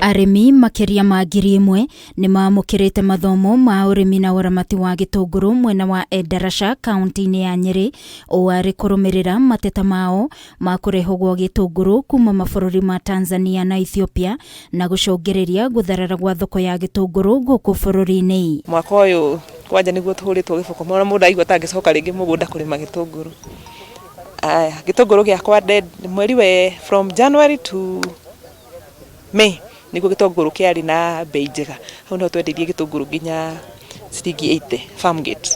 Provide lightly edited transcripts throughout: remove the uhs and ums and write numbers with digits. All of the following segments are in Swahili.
Arimi makiria ma 1,000 ni maamukirite mathomo ma urimi na uramati wa gitunguru mwena wa Endarasha kaunti-ini ya Nyeri o ari kurumirira mateta mao ma kurehogwo gitunguru kuma mabururi ma Tanzania na Ethiopia na gucungiriria gutharara gwa thoko ya gitunguru guku bururi-ini. Mwaka uyu kwanja niguo tuhuritwo giboko mwana mundu aigua tangicoka ringi mugunda kurima gitunguru. Gitunguru giakwa dead mweri we from January to May niguo gitunguru kiari na bei njega. Hau no twendithie gitunguru nginya ciringi 80 farm gate.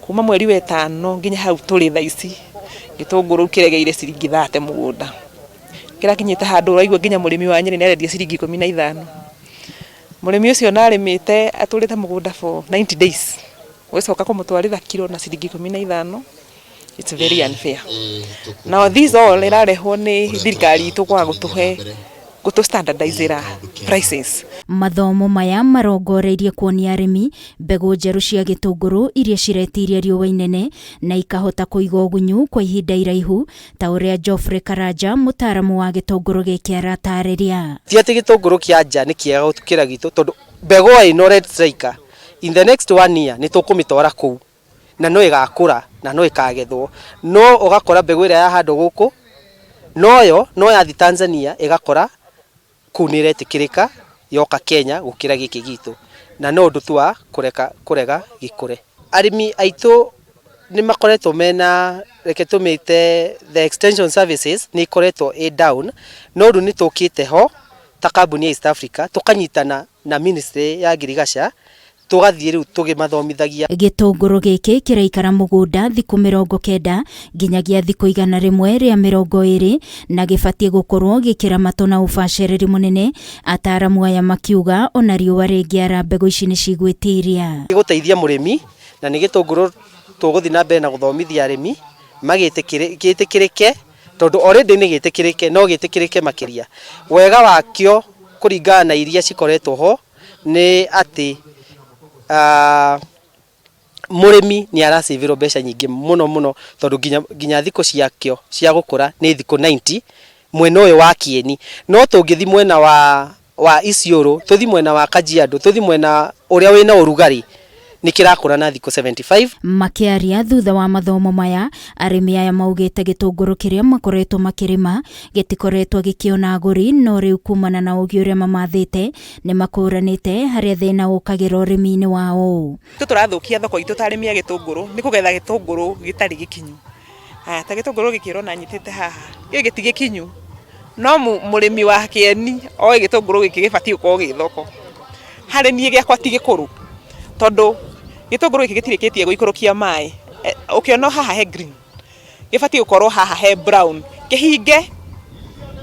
Kuma mweri we 5 nginya hau turi thaa ici gitunguru kiregeire ciringi 30 mugunda. Kira kinyite handu uraigua nginya murimi wa Nyeri ni arendia ciringi 15. Murimi ucio narimite aturite mugunda for 90 days. Wecoka kumutwarira kilo na ciringi 15. It's very unfair. Now these all irarehwo ni thirikari itu kwa gutu standardizera prices. Mathomo maya marongoreirie kuonia arimi mbegu njeru cia gitunguru iria ciretiria riũa inene na ikahota kuiga ugunyu kwa ihinda iraihu ta uria Geoffrey Karanja mutaramu wa gitunguru giki aratariria. Ti ati gitunguru kia nja ni kiega gutukira gitu tondu mbegu ino red striker in the next 1 year ni tukumitwara kuu na no igakura na no ikagethwo no ugakora mbegu iria yahandwo guku noyo no yathi Tanzania igakora kuniretikirika yoka Kenya gukira giki gitu na no ndu twa kurega gikure. Arimi aitu ni makoretwo mena reke tumite the extension services ni koretwo down no ndu ni tukite ho ta kambuni ya East Africa tukanyitana na ministry ya Girigasha tugathie riu tugimathomithagia. Gitunguru giki kiraikara mugunda thiku 90 nginyagia thiku 100 ria 20 na gibatie gukorwo gikiramato na ubaciriri munene. Ataramu aya makiuga ona riũa ringiara mbegu ici ni cigwitiria guteithia murimi na ni gitunguru tuguthi na mbere na guthomithia arimi magitikirike tondu already ni gitikirike no gitikirike makiria. Wega wakio kuringana na iria cikoretwo ho ni ati murimi ni arasiviro mbeca nyingi muno tondu nginya thiko ciakio cia gukura ni thiko 90 mwena uyu wa Kieni no tungithi mwena wa Isiolo tuthi mwena wa Kajiado tuthi mwena uria wina urugari nikirakura na thiko 75. Makiaria thutha wa mathomo maya arimi aya maugite gitunguru kiria makoretwo makirima gitikoretwo gikiona aguri no riu kumana na ugi uria mamathite ni makuranite haria thina ukagira urimi-ini wao. Turathukia thoko itu tarimi ya gitunguru ni kugetha gitunguru gitari gikinyu. Ta gitunguru gikirona nyitite haha gigiti gikinyu no murimi wa Kieni o gitunguru giki gibatie uko githoko hari nie giakwa ti gikuru tondu gitunguru giki gitirikitie guikurukia mai ukiona haha he green gibatie ukorwo haha he brown kihinge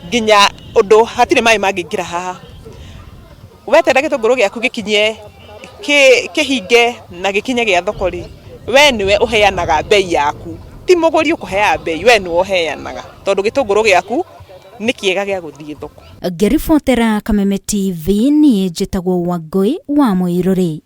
nginya undu hatire mai mangingira haha wetenda gitunguru giaku gikinyie kihinge na gikinye gia thoko ri we niwe uheanaga bei yaku ti muguri ukuhea bei we niwe uheanaga tondu gitunguru giaku ni kiega gia guthie thoko. Ngiribotera Kameme TV ni njitagwo Wangui wa Muiruri.